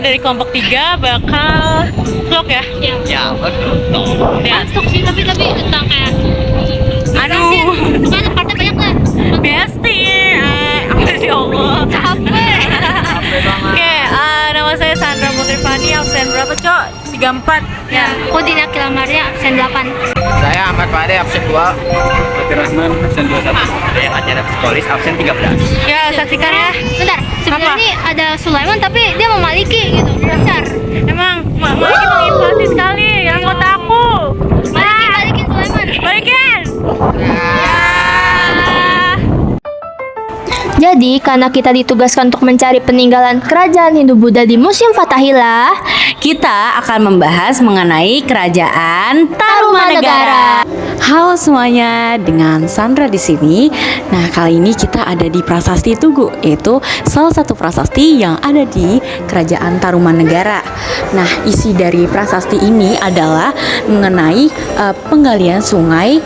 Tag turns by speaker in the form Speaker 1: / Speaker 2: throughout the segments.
Speaker 1: dari kelompok 3 bakal vlog ya.
Speaker 2: Ya, betul.
Speaker 1: Ya.
Speaker 3: Masuk sih tapi tentang kayak
Speaker 1: Aduh,
Speaker 3: kan partnya banyak lah.
Speaker 1: Besti. Apa sih Allah?
Speaker 3: Capek.
Speaker 1: Oke, nama saya Sandra Mutrifani, absen berapa, Cok? 34.
Speaker 3: Ya, aku Dina Kilamaria absen 8.
Speaker 2: Saya Ahmad Pade absen 2. Fatih Rahman absen 21. Saya Acara Psikolis absen 13.
Speaker 1: Ya, saksikan ya.
Speaker 3: Bentar, sebenarnya
Speaker 1: Apa?
Speaker 3: ini ada Sulaiman tapi dia mau Maliki gitu, pacar.
Speaker 1: Emang Maliki menginflasi sekali anggota aku.
Speaker 3: Balikin Sulaiman.
Speaker 1: Balikin.
Speaker 3: Jadi, karena kita ditugaskan untuk mencari peninggalan kerajaan Hindu-Buddha di Museum Fathahillah,
Speaker 4: Kita akan membahas mengenai kerajaan
Speaker 3: Tarumanegara.
Speaker 4: Halo semuanya, dengan Sandra di sini. Nah, kali ini kita ada di Prasasti Tugu, yaitu salah satu prasasti yang ada di Kerajaan Tarumanegara. Nah, isi dari prasasti ini adalah mengenai penggalian sungai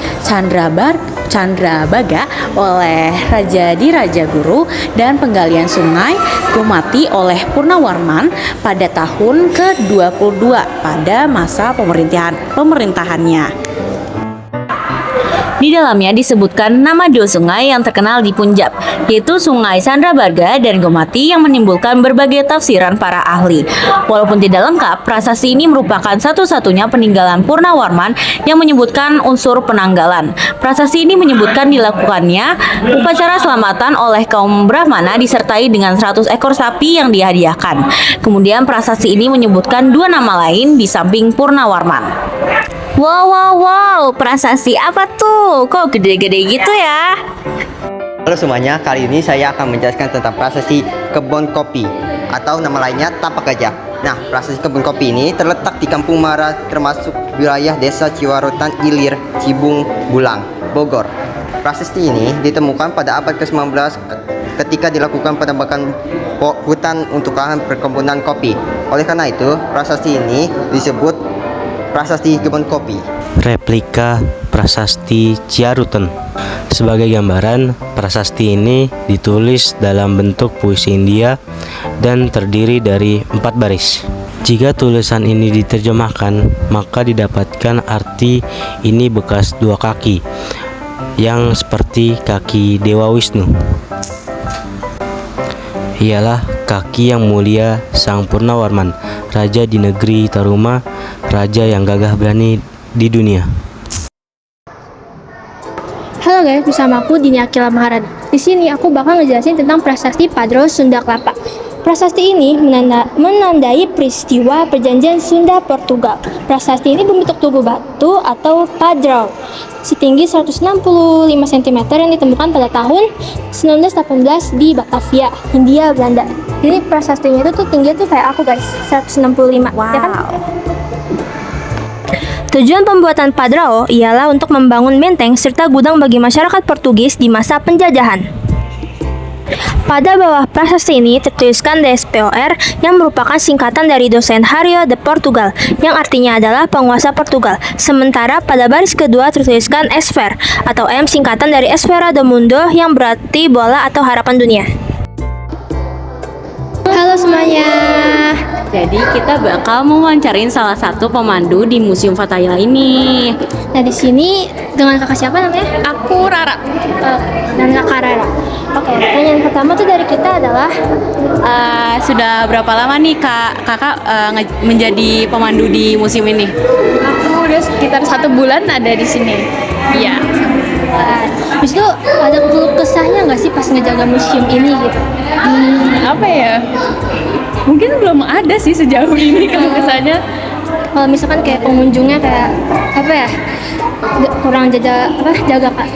Speaker 4: Chandrabaga oleh Raja Dirajaguru dan penggalian sungai Gomati oleh Purnawarman pada tahun ke-22 pada masa pemerintahannya. Di dalamnya disebutkan nama dua sungai yang terkenal di Punjab, yaitu Sungai Chandrabaga dan Gomati yang menimbulkan berbagai tafsiran para ahli. Walaupun tidak lengkap, prasasti ini merupakan satu-satunya peninggalan Purnawarman yang menyebutkan unsur penanggalan. Prasasti ini menyebutkan dilakukannya upacara selamatan oleh kaum Brahmana disertai dengan 100 ekor sapi yang dihadiahkan. Kemudian prasasti ini menyebutkan dua nama lain di samping Purnawarman.
Speaker 3: Wow, prasasti apa tuh? Kok gede-gede gitu ya?
Speaker 2: Halo semuanya, kali ini saya akan menjelaskan tentang prasasti kebun kopi atau nama lainnya tapak gajah. Nah, prasasti kebun kopi ini terletak di Kampung Mara, termasuk wilayah Desa Ciwarutan Ilir, Cibung, Bulang, Bogor. Prasasti ini ditemukan pada abad ke-19 ketika dilakukan penebangan hutan untuk lahan perkebunan kopi. Oleh karena itu, prasasti ini disebut prasasti kebun kopi.
Speaker 5: Replika prasasti Ciarutan. Sebagai gambaran, prasasti ini ditulis dalam bentuk puisi India dan terdiri dari 4 baris. Jika tulisan ini diterjemahkan, maka didapatkan arti ini bekas dua kaki yang seperti kaki Dewa Wisnu. Ialah kaki yang mulia Sang Purnawarman, raja di negeri Taruma, raja yang gagah berani di dunia.
Speaker 3: Halo guys, bersama aku Dini Akila Maharani. Di sini aku bakal ngejelasin tentang prasasti Padro Sunda Kelapa. Prasasti ini menandai peristiwa perjanjian Sunda Portugal. Prasasti ini berbentuk tugu batu atau padrão setinggi 165 cm yang ditemukan pada tahun 1918 di Batavia, Hindia Belanda. Jadi prasastinya itu tuh tingginya tuh kayak aku guys, 165.
Speaker 4: Wow.
Speaker 3: Ya kan? Tujuan pembuatan padrão ialah untuk membangun benteng serta gudang bagi masyarakat Portugis di masa penjajahan. Pada bawah prasasti ini tertuliskan DSPOR yang merupakan singkatan dari Docenário de Portugal yang artinya adalah penguasa Portugal. Sementara pada baris kedua tertuliskan Esfer atau M singkatan dari Esfera do Mundo yang berarti bola atau harapan dunia. Halo semuanya.
Speaker 4: Jadi kita bakal mewawancarin salah satu pemandu di Museum Fathahillah ini.
Speaker 3: Nah di sini dengan kakak siapa namanya?
Speaker 1: Aku Rara.
Speaker 3: Dan kakak Rara. Oke, pertanyaan pertama tuh dari kita adalah
Speaker 4: Sudah berapa lama nih kakak menjadi pemandu di museum ini?
Speaker 1: Aku udah sekitar 1 bulan ada di sini. Iya.
Speaker 3: habis itu ada keluh kesahnya nggak sih pas ngejaga museum ini gitu?
Speaker 1: Apa ya? Mungkin belum ada sih sejauh ini kalau kesannya.
Speaker 3: Kalau misalkan kayak pengunjungnya kayak apa ya? Kurang jaga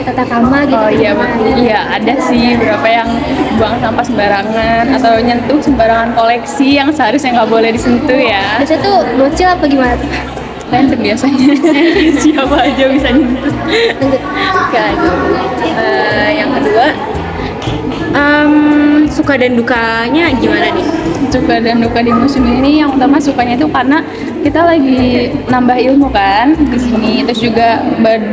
Speaker 3: tata krama gitu.
Speaker 1: Oh iya, iya ada sih beberapa yang buang sampah sembarangan atau nyentuh sembarangan koleksi yang seharusnya nggak boleh disentuh ya.
Speaker 3: Biasanya tuh bocil apa gimana tuh?
Speaker 1: Random biasanya. Siapa aja bisa nyentuh. Kan. Yang kedua,
Speaker 4: Suka dan dukanya gimana nih?
Speaker 1: suka dan duka di museum ini, yang utama sukanya itu karena kita lagi nambah ilmu kan di sini, terus juga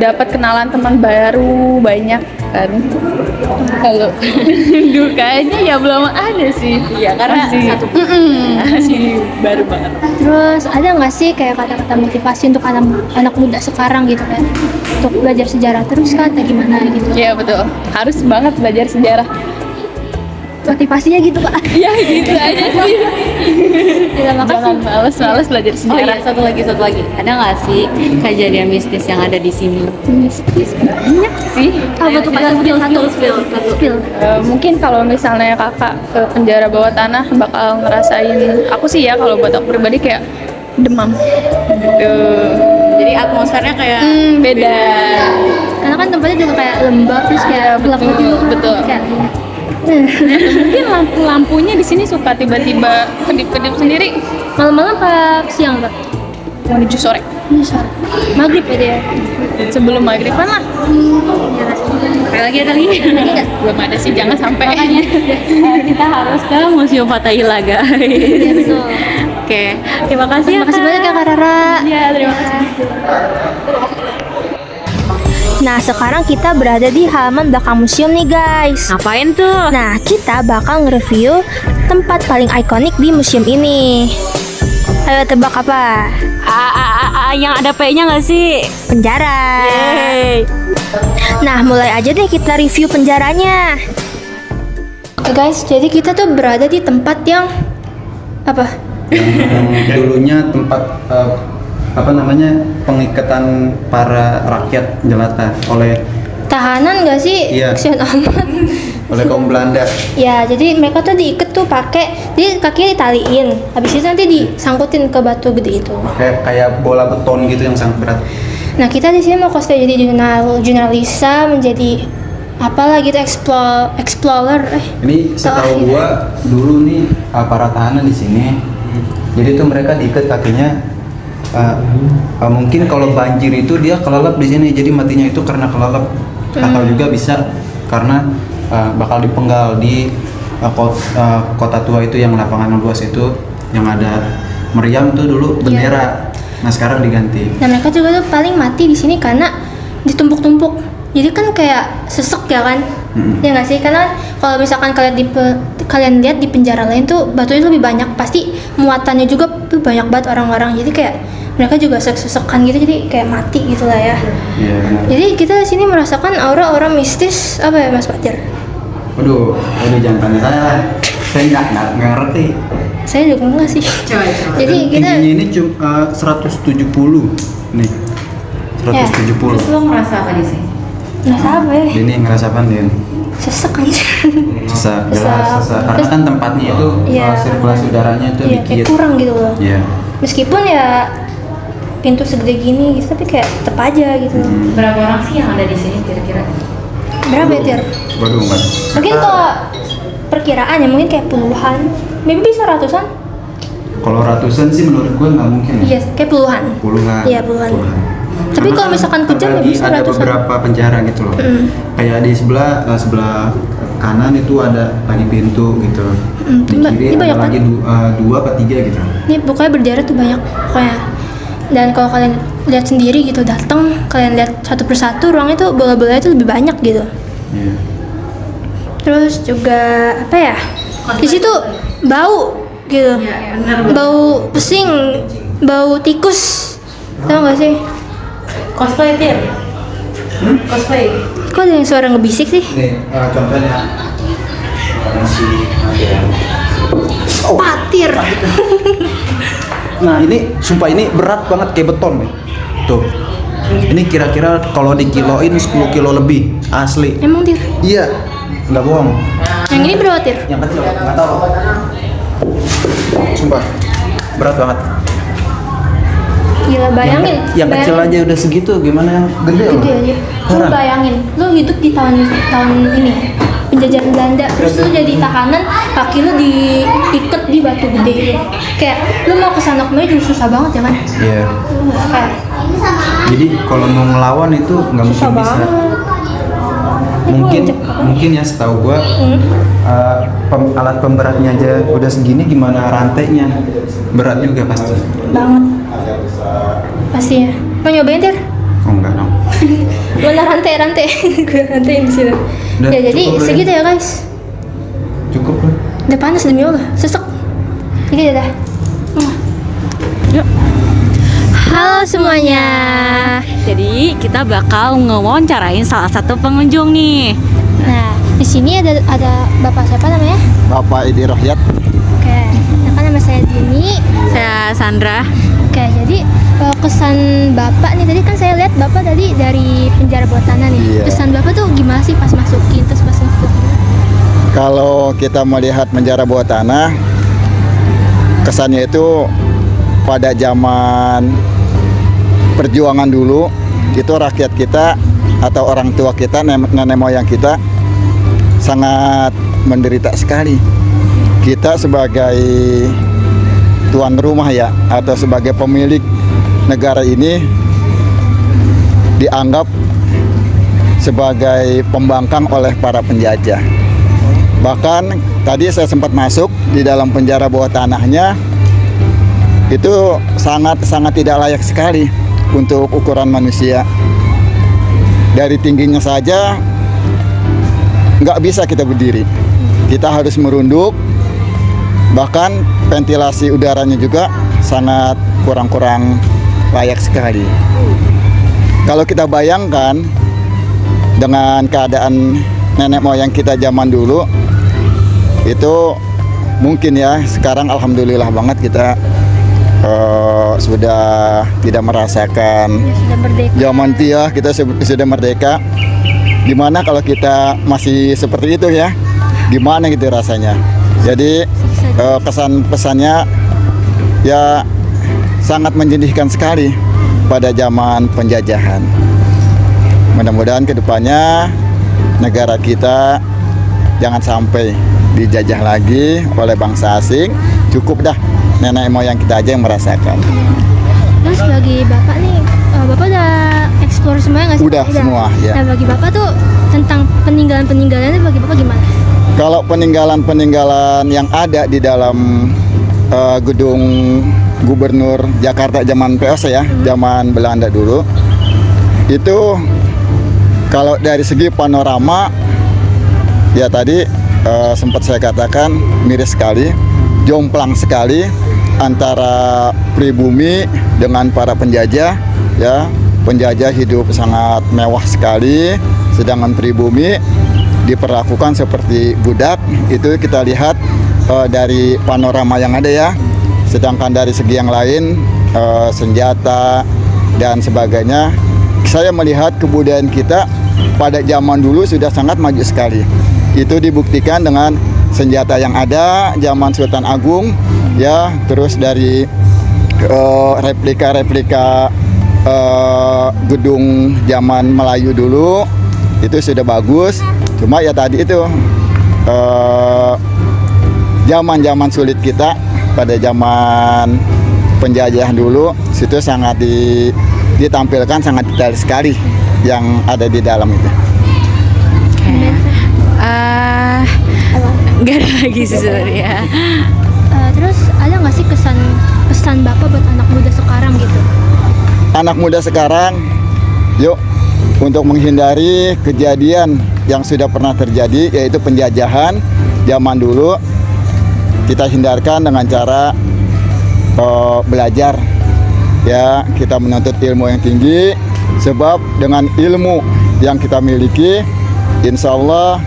Speaker 1: dapat kenalan teman baru banyak kan. Kalau dukanya ya belum ada sih.
Speaker 4: Iya, karena satu
Speaker 1: masih baru banget.
Speaker 3: Terus ada nggak sih kayak kata-kata motivasi untuk anak muda sekarang gitu kan, untuk belajar sejarah terus kan, atau gimana gitu?
Speaker 1: Iya betul, harus banget belajar sejarah.
Speaker 3: Motivasinya gitu Kak.
Speaker 1: Ya gitu aja sih.
Speaker 3: Ya, makasih.
Speaker 1: Jangan males belajar
Speaker 4: Oh
Speaker 1: sejarah.
Speaker 4: iya, satu lagi. Ada nggak sih kejadian mistis yang ada di sini?
Speaker 1: Mistis banyak sih.
Speaker 3: Apa tuh Kak? Spill.
Speaker 1: Mungkin kalau misalnya kakak ke penjara bawah tanah bakal ngerasain, aku sih ya kalau buat aku pribadi kayak demam gitu.
Speaker 4: Jadi atmosfernya kayak
Speaker 1: Beda.
Speaker 3: Karena kan tempatnya juga kayak lembab, terus kayak gelap
Speaker 1: betul,
Speaker 3: gitu kan.
Speaker 1: betul.
Speaker 3: Kayak,
Speaker 1: Mungkin lampunya di sini suka tiba-tiba kedip-kedip sendiri
Speaker 3: malam-malam apa siang Kak?
Speaker 1: menuju sore.
Speaker 3: Ini sore. Maghrib aja ya.
Speaker 1: Sebelum maghriban lah.
Speaker 4: ada lagi.
Speaker 1: Belum ada sih, jangan sampai.
Speaker 4: Kita harus ke Museum Fathahillah, guys.
Speaker 3: Iya betul.
Speaker 4: Oke, terima kasih ya.
Speaker 3: Terima kasih banyak ya Kak Rara.
Speaker 1: Iya, terima kasih.
Speaker 3: Nah, sekarang kita berada di halaman belakang museum nih guys.
Speaker 4: Ngapain tuh?
Speaker 3: Nah, kita bakal nge-review tempat paling ikonik di museum ini. Ayo tebak apa?
Speaker 4: Yang ada P-nya nggak sih?
Speaker 3: Penjara.
Speaker 4: Yeay.
Speaker 3: Nah, mulai aja deh kita review penjaranya. Oke guys, jadi kita tuh berada di tempat yang apa?
Speaker 6: Yang dulunya tempat pengikatan para rakyat jelata oleh
Speaker 3: Tahanan gak sih?
Speaker 6: Iya.
Speaker 3: Kesian amat.
Speaker 6: oleh kaum Belanda.
Speaker 3: Ya, jadi mereka tuh diikat tuh pakai, jadi kakinya ditaliin. Habis itu nanti disangkutin ke batu gede itu.
Speaker 6: Kayak bola beton gitu yang sangat berat.
Speaker 3: Nah, kita di sini mau cosplay jadi jurnalisa, menjadi apalah gitu, explorer.
Speaker 6: Ini setahu gua dulu nih para tahanan di sini. Jadi tuh mereka diikat kakinya. Mungkin kalau banjir itu dia kelelep di sini, jadi matinya itu karena kelelep, atau juga bisa karena bakal dipenggal di kota tua itu yang lapangan luas itu yang ada meriam tuh dulu bendera. Nah sekarang diganti.
Speaker 3: Nah, mereka juga tuh paling mati di sini karena ditumpuk-tumpuk. Jadi kan kayak sesek ya kan? Ya nggak sih? Karena kalau misalkan kalian lihat di penjara lain tuh batunya tuh lebih banyak, pasti muatannya juga tuh banyak banget orang-orang. Jadi kayak mereka juga sesekan gitu, jadi kayak mati gitu lah ya.
Speaker 6: Iya benar.
Speaker 3: Jadi kita di sini merasakan aura-aura mistis apa ya Mas Fatir?
Speaker 6: Waduh jangan tanya saya nggak ngerti.
Speaker 3: Saya juga enggak sih.
Speaker 4: Coba.
Speaker 3: Jadi
Speaker 6: Dan
Speaker 3: kita
Speaker 6: tingginya ini cuma 170 nih. 170.
Speaker 4: Terus lo ngerasa apa di sini?
Speaker 3: nggak apa ya?
Speaker 6: Ini ngerasa apa Din?
Speaker 3: Sesek aja.
Speaker 6: Sesak, jelas sesak. Karena
Speaker 3: Terus-
Speaker 6: kan tempatnya itu
Speaker 3: Iya.
Speaker 6: sirkulasi udaranya itu
Speaker 3: Iya, kayak
Speaker 6: dikit.
Speaker 3: kurang gitu loh.
Speaker 6: Iya.
Speaker 3: Meskipun ya pintu segede gini gitu, tapi kayak tetep aja gitu.
Speaker 4: Berapa orang sih yang ada di sini kira-kira?
Speaker 3: Berapa ya Tir?
Speaker 6: Waduh enggak.
Speaker 3: Mungkin kalau perkiraan ya mungkin kayak puluhan, maybe bisa ratusan.
Speaker 6: Kalau ratusan sih menurut gue nggak mungkin.
Speaker 3: Iya, kayak puluhan.
Speaker 6: Puluhan.
Speaker 3: Iya, puluhan. Tapi
Speaker 6: Karena
Speaker 3: kalau misalkan kejam ya
Speaker 6: terbagi
Speaker 3: bisa
Speaker 6: ada
Speaker 3: ratusan.
Speaker 6: beberapa penjara gitu loh. Kayak di sebelah kanan itu ada lagi pintu gitu. Di
Speaker 3: Ini
Speaker 6: kiri ada
Speaker 3: banyak kan?
Speaker 6: lagi dua apa tiga gitu.
Speaker 3: Ini pokoknya berdarah tuh banyak pokoknya. Dan kalau kalian lihat sendiri gitu, datang kalian lihat satu persatu ruangnya tuh bola-bolanya tuh lebih banyak gitu.
Speaker 6: Iya.
Speaker 3: Terus juga apa ya? Di situ bau gitu. Bau pesing, bau tikus. Tahu nggak sih?
Speaker 4: Cosplay Tir? Cosplay?
Speaker 3: Kok ada yang suara ngebisik sih?
Speaker 6: Nih contohnya masih ada.
Speaker 3: Patir.
Speaker 6: Nah ini sumpah ini berat banget kayak beton nih. Tuh. Ini kira-kira kalau dikiloin 10 kilo lebih asli.
Speaker 3: Emang Tir?
Speaker 6: Iya, nggak bohong.
Speaker 3: Yang ini berapa Tir?
Speaker 6: Yang kecil nggak tahu. Sumpah berat banget.
Speaker 3: Gila, bayangin.
Speaker 6: Yang kecil
Speaker 3: bayangin.
Speaker 6: aja udah segitu, gimana yang gede loh?
Speaker 3: Gede aja. Lu
Speaker 6: Heran.
Speaker 3: bayangin, lu hidup di tahun ini penjajahan Belanda, terus lu jadi tahanan, kaki lu diikat di batu gede itu. Kayak lu mau kesana kemari juga susah banget ya kan?
Speaker 6: Iya.
Speaker 3: Kayak
Speaker 6: Jadi kalau mau ngelawan itu nggak
Speaker 3: susah
Speaker 6: mungkin bisa.
Speaker 3: banget.
Speaker 6: mungkin ya setahu gua alat pemberatnya aja udah segini, gimana rantainya berat juga pasti.
Speaker 3: Banget. Pasti ya. Mau nyobain Tir?
Speaker 6: Oh enggak dong.
Speaker 3: Mana rantai? Gue rantaiin di sini.
Speaker 6: Udah,
Speaker 3: Ya jadi
Speaker 6: cukup,
Speaker 3: segitu ya guys.
Speaker 6: Cukup lah.
Speaker 3: Udah panas demi Allah, sesek. Segitu dah. Halo semuanya.
Speaker 4: Jadi kita bakal ngewawancarain salah satu pengunjung nih.
Speaker 3: Nah, di sini ada Bapak siapa namanya?
Speaker 7: Bapak Idi Rohyat.
Speaker 3: Oke, nah kan nama saya Dini.
Speaker 4: Saya Sandra.
Speaker 3: Oke, jadi kesan Bapak nih, tadi kan saya lihat Bapak tadi dari penjara bawah tanah nih.
Speaker 7: Iya.
Speaker 3: Kesan Bapak tuh gimana sih pas masukin, terus pas ngefut?
Speaker 7: Kalau kita melihat penjara bawah tanah, kesannya itu pada zaman perjuangan dulu, itu rakyat kita atau orang tua kita, nenek moyang kita sangat menderita sekali. Kita sebagai tuan rumah ya, atau sebagai pemilik negara ini dianggap sebagai pembangkang oleh para penjajah. Bahkan tadi saya sempat masuk di dalam penjara bawah tanahnya, itu sangat tidak layak sekali untuk ukuran manusia. Dari tingginya saja nggak bisa kita berdiri, kita harus merunduk. Bahkan ventilasi udaranya juga sangat kurang layak sekali. Kalau kita bayangkan dengan keadaan nenek moyang kita zaman dulu, itu mungkin ya, sekarang alhamdulillah banget kita sudah tidak merasakan
Speaker 3: Sudah merdeka.
Speaker 7: zaman dia, kita sudah merdeka. Dimana kalau kita masih seperti itu ya, gimana gitu rasanya. Jadi kesan pesannya ya sangat menyedihkan sekali pada zaman penjajahan. Mudah-mudahan kedepannya negara kita jangan sampai dijajah lagi oleh bangsa asing. Cukup dah nenek moyang kita aja yang merasakan.
Speaker 3: Terus bagi Bapak nih, Bapak udah explore semuanya nggak sih?
Speaker 7: Udah semua, ya.
Speaker 3: Nah bagi Bapak tuh tentang peninggalan-peninggalannya bagi Bapak gimana?
Speaker 7: Kalau peninggalan-peninggalan yang ada di dalam gedung Gubernur Jakarta zaman POS ya, zaman Belanda dulu, itu kalau dari segi panorama ya tadi sempat saya katakan miris sekali, jomplang sekali antara pribumi dengan para penjajah ya. Penjajah hidup sangat mewah sekali, sedangkan pribumi diperlakukan seperti budak. Itu kita lihat dari panorama yang ada ya. Sedangkan dari segi yang lain, senjata dan sebagainya, saya melihat kebudayaan kita pada zaman dulu sudah sangat maju sekali. Itu dibuktikan dengan senjata yang ada zaman Sultan Agung ya, terus dari replika-replika gedung zaman Melayu dulu itu sudah bagus. Cuma ya tadi itu zaman-zaman sulit kita pada zaman penjajahan dulu, situ sangat ditampilkan sangat detail sekali yang ada di dalam itu.
Speaker 4: Nggak ada lagi sih sebenarnya.
Speaker 3: Terus ada nggak sih pesan Bapak buat anak muda sekarang gitu?
Speaker 7: Anak muda sekarang, yuk untuk menghindari kejadian yang sudah pernah terjadi, yaitu penjajahan zaman dulu, kita hindarkan dengan cara belajar ya, kita menuntut ilmu yang tinggi, sebab dengan ilmu yang kita miliki, insya Allah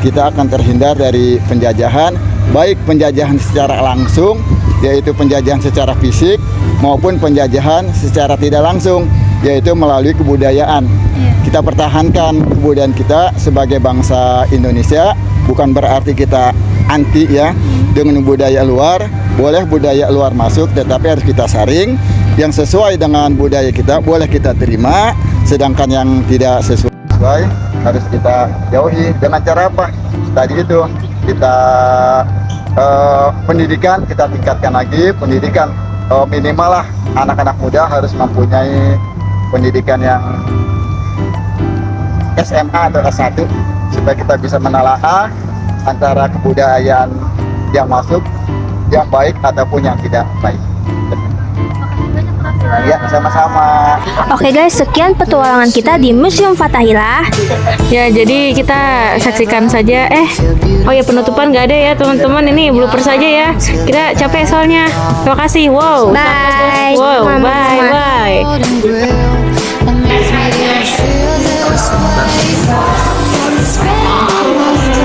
Speaker 7: kita akan terhindar dari penjajahan, baik penjajahan secara langsung, yaitu penjajahan secara fisik, maupun penjajahan secara tidak langsung, yaitu melalui kebudayaan. Kita pertahankan kebudayaan kita sebagai bangsa Indonesia, bukan berarti kita anti ya dengan budaya luar. Boleh budaya luar masuk, tetapi harus kita saring. Yang sesuai dengan budaya kita boleh kita terima, sedangkan yang tidak sesuai harus kita jauhi. Dengan cara apa? Tadi itu kita pendidikan kita tingkatkan lagi, pendidikan minimal lah anak-anak muda harus mempunyai pendidikan yang SMA atau S1 supaya kita bisa menelaah antara kebudayaan yang masuk, yang baik ataupun yang tidak baik. Ya, sama-sama.
Speaker 3: Oke guys, sekian petualangan kita di Museum Fathahillah.
Speaker 4: Ya, jadi kita saksikan saja. Oh ya, penutupan nggak ada ya teman-teman. Ini blooper saja ya. Kita capek soalnya. Terima kasih. Wow.
Speaker 3: Bye.
Speaker 4: Wow.
Speaker 3: Mama.
Speaker 4: Bye. Bye.
Speaker 8: That makes me feel this way.